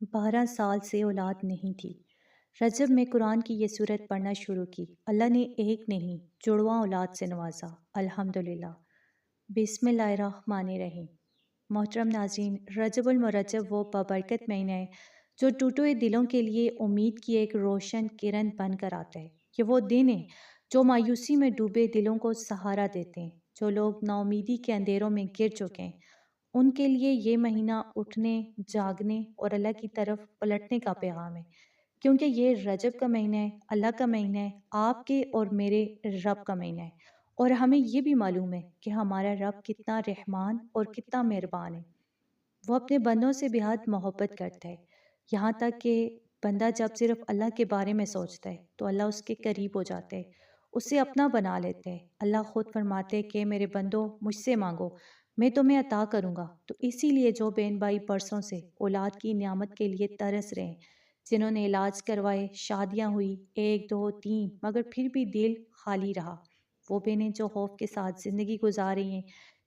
12 سال سے اولاد نہیں تھی۔ رجب میں قرآن کی یہ صورت پڑھنا شروع کی۔ اللہ نے ایک نہیں جڑواں اولاد سے نوازا، الحمدللہ۔ بسم اللہ الرحمن الرحیم۔ محترم ناظرین، رجب المرجب وہ بابرکت مہینہ ہے جو ٹوٹے ہوئے دلوں کے لیے امید کی ایک روشن کرن بن کر آتا ہے۔ یہ وہ دن ہے جو مایوسی میں ڈوبے دلوں کو سہارا دیتے ہیں۔ جو لوگ ناامیدی کے اندھیروں میں گر چکے ہیں، ان کے لیے یہ مہینہ اٹھنے، جاگنے اور اللہ کی طرف پلٹنے کا پیغام ہے، کیونکہ یہ رجب کا مہینہ ہے، اللہ کا مہینہ ہے، آپ کے اور میرے رب کا مہینہ ہے۔ اور ہمیں یہ بھی معلوم ہے کہ ہمارا رب کتنا رحمان اور کتنا مہربان ہے۔ وہ اپنے بندوں سے بے حد محبت کرتا ہے، یہاں تک کہ بندہ جب صرف اللہ کے بارے میں سوچتا ہے تو اللہ اس کے قریب ہو جاتا ہے، اسے اپنا بنا لیتا ہے۔ اللہ خود فرماتے ہیں کہ میرے بندوں مجھ سے مانگو، میں تمہیں عطا کروں گا۔ تو اسی لیے جو بہن بھائی برسوں سے اولاد کی نعمت کے لیے ترس رہے ہیں، جنہوں نے علاج کروائے، شادیاں ہوئی 1 2 3 مگر پھر بھی دل خالی رہا، وہ بہنیں جو خوف کے ساتھ زندگی گزار رہی ہیں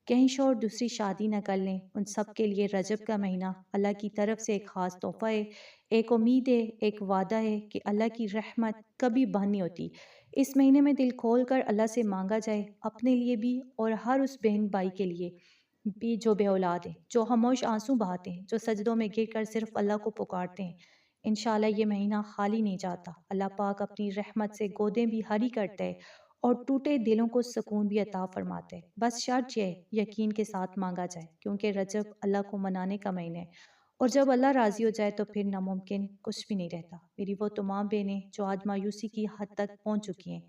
کہیں شوہر دوسری شادی نہ کر لیں، ان سب کے لیے رجب کا مہینہ اللہ کی طرف سے ایک خاص تحفہ ہے، ایک امید ہے، ایک وعدہ ہے کہ اللہ کی رحمت کبھی بند نہیں ہوتی۔ اس مہینے میں دل کھول کر اللہ سے مانگا جائے، اپنے لیے بھی اور ہر اس بہن بھائی کے لیے بھی جو بے اولاد ہیں، جو خاموش آنسو بہاتے ہیں، جو سجدوں میں گر کر صرف اللہ کو پکارتے ہیں۔ انشاءاللہ یہ مہینہ خالی نہیں جاتا۔ اللہ پاک اپنی رحمت سے گودیں بھی ہری کرتا ہے اور ٹوٹے دلوں کو سکون بھی عطا فرماتے ہیں۔ بس شرط یہ ہے یقین کے ساتھ مانگا جائے، کیونکہ رجب اللہ کو منانے کا مہینہ ہے، اور جب اللہ راضی ہو جائے تو پھر ناممکن کچھ بھی نہیں رہتا۔ میری وہ تمام بہنیں جو آج مایوسی کی حد تک پہنچ چکی ہیں،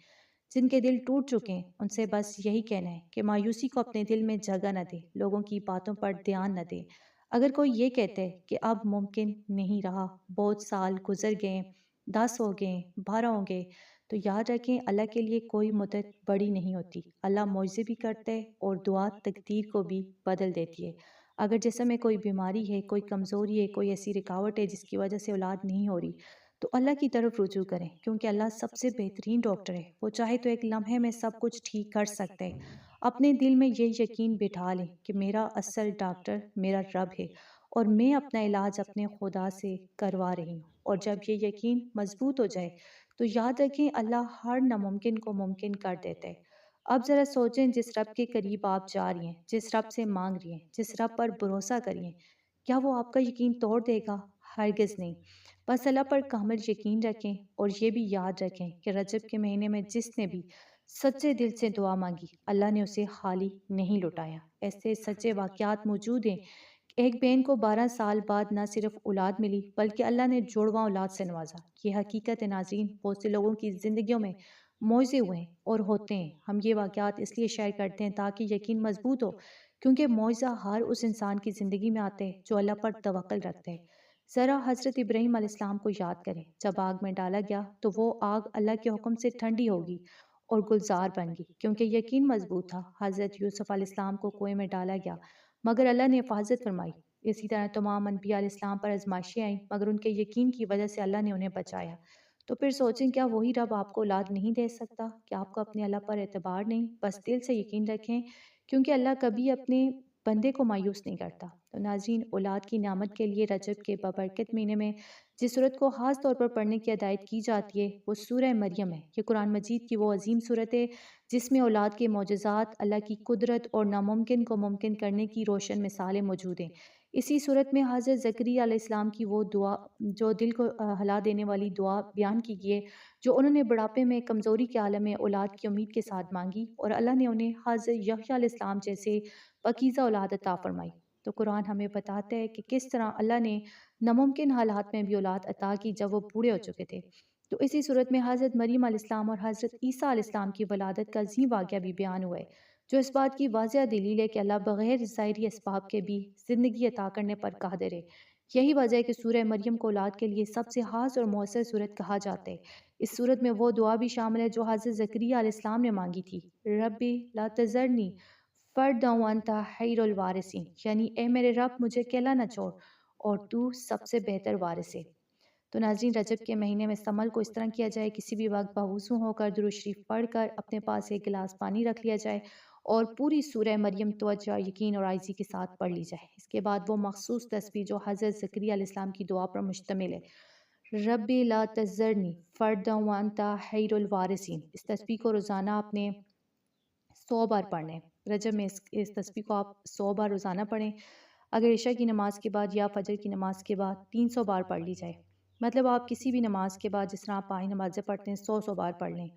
جن کے دل ٹوٹ چکے ہیں، ان سے بس یہی کہنا ہے کہ مایوسی کو اپنے دل میں جگہ نہ دے، لوگوں کی باتوں پر دھیان نہ دے۔ اگر کوئی یہ کہتے ہے کہ اب ممکن نہیں رہا، بہت سال گزر گئے، 10 ہو گئے، 12 ہو گئے، تو یاد رکھیں اللہ کے لیے کوئی مدت بڑی نہیں ہوتی۔ اللہ معجزے بھی کرتا ہے اور دعا تقدیر کو بھی بدل دیتی ہے۔ اگر جسم میں کوئی بیماری ہے، کوئی کمزوری ہے، کوئی ایسی رکاوٹ ہے جس کی وجہ سے اولاد نہیں ہو رہی، تو اللہ کی طرف رجوع کریں، کیونکہ اللہ سب سے بہترین ڈاکٹر ہے۔ وہ چاہے تو ایک لمحے میں سب کچھ ٹھیک کر سکتا ہے۔ اپنے دل میں یہ یقین بٹھا لیں کہ میرا اصل ڈاکٹر میرا رب ہے، اور میں اپنا علاج اپنے خدا سے کروا رہی ہوں۔ اور جب یہ یقین مضبوط ہو جائے تو یاد رکھیں اللہ ہر ناممکن کو ممکن کر دیتا ہے۔ اب ذرا سوچیں، جس رب کے قریب آپ جا رہی ہیں، جس رب سے مانگ رہی ہیں، جس رب پر بھروسہ کر رہی ہیں، کیا وہ آپ کا یقین توڑ دے گا؟ ہرگز نہیں۔ بس اللہ پر کامل یقین رکھیں، اور یہ بھی یاد رکھیں کہ رجب کے مہینے میں جس نے بھی سچے دل سے دعا مانگی، اللہ نے اسے خالی نہیں لوٹایا۔ ایسے سچے واقعات موجود ہیں۔ ایک بہن کو 12 سال بعد نہ صرف اولاد ملی بلکہ اللہ نے جڑواں اولاد سے نوازا۔ یہ حقیقت ہے ناظرین، بہت سے لوگوں کی زندگیوں میں معجزے ہوئے ہیں اور ہوتے ہیں۔ ہم یہ واقعات اس لیے شیئر کرتے ہیں تاکہ یقین مضبوط ہو، کیونکہ معجزہ ہر اس انسان کی زندگی میں آتے ہیں جو اللہ پر توکل رکھتے ہیں۔ ذرا حضرت ابراہیم علیہ السلام کو یاد کریں، جب آگ میں ڈالا گیا تو وہ آگ اللہ کے حکم سے ٹھنڈی ہوگی اور گلزار بن گئی، کیونکہ یقین مضبوط تھا۔ حضرت یوسف علیہ السلام کو کنویں میں ڈالا گیا مگر اللہ نے حفاظت فرمائی۔ اسی طرح تمام انبیاء علیہ السلام پر آزمائشیں آئیں مگر ان کے یقین کی وجہ سے اللہ نے انہیں بچایا۔ تو پھر سوچیں، کیا وہی رب آپ کو اولاد نہیں دے سکتا؟ کیا آپ کو اپنے اللہ پر اعتبار نہیں؟ بس دل سے یقین رکھیں، کیونکہ اللہ کبھی اپنے بندے کو مایوس نہیں کرتا۔ تو ناظرین، اولاد کی نعمت کے لیے رجب کے بابرکت مہینے میں جس صورت کو خاص طور پر پڑھنے کی ہدایت کی جاتی ہے وہ سورہ مریم ہے۔ یہ قرآن مجید کی وہ عظیم صورت ہے جس میں اولاد کے معجزات، اللہ کی قدرت اور ناممکن کو ممکن کرنے کی روشن مثالیں موجود ہیں۔ اسی صورت میں حضرت زکریا علیہ السلام کی وہ دعا، جو دل کو ہلا دینے والی دعا بیان کی گئی ہے، جو انہوں نے بڑھاپے میں کمزوری کے عالم میں اولاد کی امید کے ساتھ مانگی، اور اللہ نے انہیں حضرت یحییٰ علیہ السلام جیسے پاکیزہ اولاد عطا فرمائی۔ تو قرآن ہمیں بتاتا ہے کہ کس طرح اللہ نے ناممکن حالات میں بھی اولاد عطا کی جب وہ بوڑھے ہو چکے تھے۔ تو اسی صورت میں حضرت مریم علیہ السلام اور حضرت عیسیٰ علیہ السلام کی ولادت کا عظیم واقعہ بھی بیان ہوا ہے، جو اس بات کی واضح دلیل ہے کہ اللہ بغیر ظاہری اسباب کے بھی زندگی عطا کرنے پر قادر ہے۔ یہی وجہ ہے کہ سورہ مریم کو اولاد کے لیے سب سے خاص اور مؤثر صورت کہا جاتا ہے۔ اس صورت میں وہ دعا بھی شامل ہے جو حضرت زکریا علیہ السلام نے مانگی تھی، ربی لا تذرنی فردا وانت خیر الوارثین، یعنی اے میرے رب مجھے اکیلا نہ چھوڑ اور تو سب سے بہتر وارث ہے۔ تو ناظرین، رجب کے مہینے میں اس عمل کو اس طرح کیا جائے، کسی بھی وقت باوضو ہو کر درود شریف پڑھ کر اپنے پاس ایک گلاس پانی رکھ لیا جائے اور پوری سورہ مریم توجہ، یقین اور عاجزی کے ساتھ پڑھ لی جائے۔ اس کے بعد وہ مخصوص تسبیح جو حضرت زکریا علیہ السلام کی دعا پر مشتمل ہے، ربی لا تذرنی فردا وانت خیر الوارثین، اس تسبیح کو روزانہ آپ نے 100 بار پڑھنا ہے۔ رجب میں اس تسبیح کو آپ 100 بار روزانہ پڑھیں۔ اگر عشاء کی نماز کے بعد یا فجر کی نماز کے بعد 300 بار پڑھ لی جائے، مطلب آپ کسی بھی نماز کے بعد جس طرح آپ 5 نمازیں پڑھتے ہیں 100 بار پڑھ لیں۔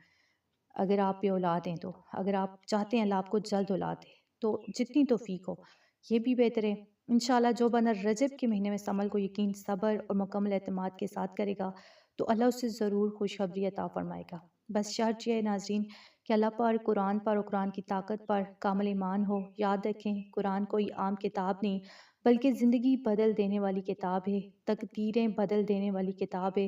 اگر آپ پہ اولاد ہیں تو، اگر آپ چاہتے ہیں اللہ آپ کو جلد اولاد دے تو جتنی توفیق ہو یہ بھی بہتر ہے۔ انشاءاللہ جو بندہ رجب کے مہینے میں اس عمل کو یقین، صبر اور مکمل اعتماد کے ساتھ کرے گا تو اللہ اسے ضرور خوشخبری عطا فرمائے گا۔ بس شرط یہ ہے ناظرین کہ اللہ پر، قرآن پر اور قرآن کی طاقت پر کامل ایمان ہو۔ یاد رکھیں قرآن کوئی عام کتاب نہیں بلکہ زندگی بدل دینے والی کتاب ہے، تقدیریں بدل دینے والی کتاب ہے۔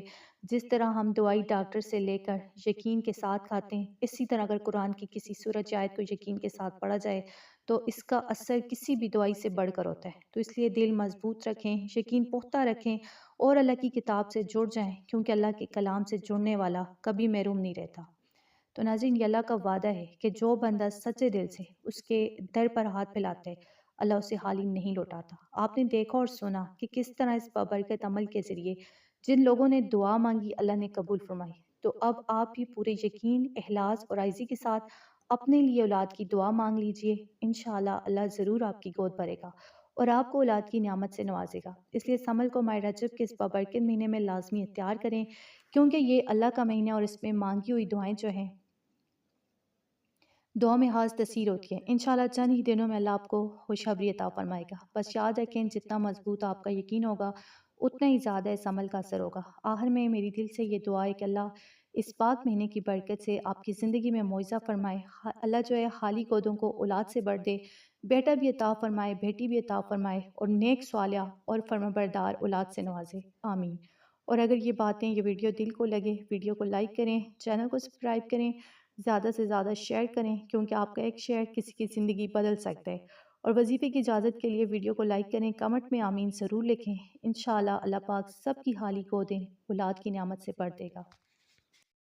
جس طرح ہم دوائی ڈاکٹر سے لے کر یقین کے ساتھ کھاتے ہیں، اسی طرح اگر قرآن کی کسی سورت یا آیت کو یقین کے ساتھ پڑھا جائے تو اس کا اثر کسی بھی دوائی سے بڑھ کر ہوتا ہے۔ تو اس لیے دل مضبوط رکھیں، یقین پختہ رکھیں اور اللہ کی کتاب سے جڑ جائیں، کیونکہ اللہ کے کلام سے جڑنے والا کبھی محروم نہیں رہتا۔ تو ناظرین یہ اللہ کا وعدہ ہے کہ جو بندہ سچے دل سے اس کے در پر ہاتھ پھیلاتا ہے اللہ اسے خالی نہیں لوٹاتا۔ آپ نے دیکھا اور سنا کہ کس طرح اس بابرکت عمل کے ذریعے جن لوگوں نے دعا مانگی اللہ نے قبول فرمائی۔ تو اب آپ بھی پورے یقین، اخلاص اور عاجزی کے ساتھ اپنے لیے اولاد کی دعا مانگ لیجئے۔ انشاءاللہ اللہ ضرور آپ کی گود بھرے گا اور آپ کو اولاد کی نعمت سے نوازے گا۔ اس لیے اس عمل کو ماہ رجب کے اس بابرکت مہینے میں لازمی اختیار کریں، کیونکہ یہ اللہ کا مہینہ اور اس میں مانگی ہوئی دعائیں جو ہیں دعا میں خاص تاثیر ہوتی ہے۔ انشاءاللہ چند ہی دنوں میں اللہ آپ کو خوشخبری عطا فرمائے گا۔ بس یاد رکھیں جتنا مضبوط آپ کا یقین ہوگا اتنا ہی زیادہ اس عمل کا اثر ہوگا۔ آخر میں میری دل سے یہ دعا ہے کہ اللہ اس پاک مہینے کی برکت سے آپ کی زندگی میں معجزہ فرمائے۔ اللہ جو ہے خالی گودوں کو اولاد سے بڑھ دے، بیٹا بھی عطا فرمائے، بیٹی بھی عطا فرمائے اور نیک صالحہ اور فرمانبردار اولاد سے نوازے، آمین۔ اور اگر یہ باتیں، یہ ویڈیو دل کو لگے، ویڈیو کو لائک کریں، چینل کو سبسکرائب کریں، زیادہ سے زیادہ شیئر کریں، کیونکہ آپ کا ایک شیئر کسی کی زندگی بدل سکتا ہے۔ اور وظیفے کی اجازت کے لیے ویڈیو کو لائک کریں، کمنٹ میں آمین ضرور لکھیں۔ انشاءاللہ اللہ پاک سب کی حالی گودیں اولاد کی نعمت سے بھر دے گا۔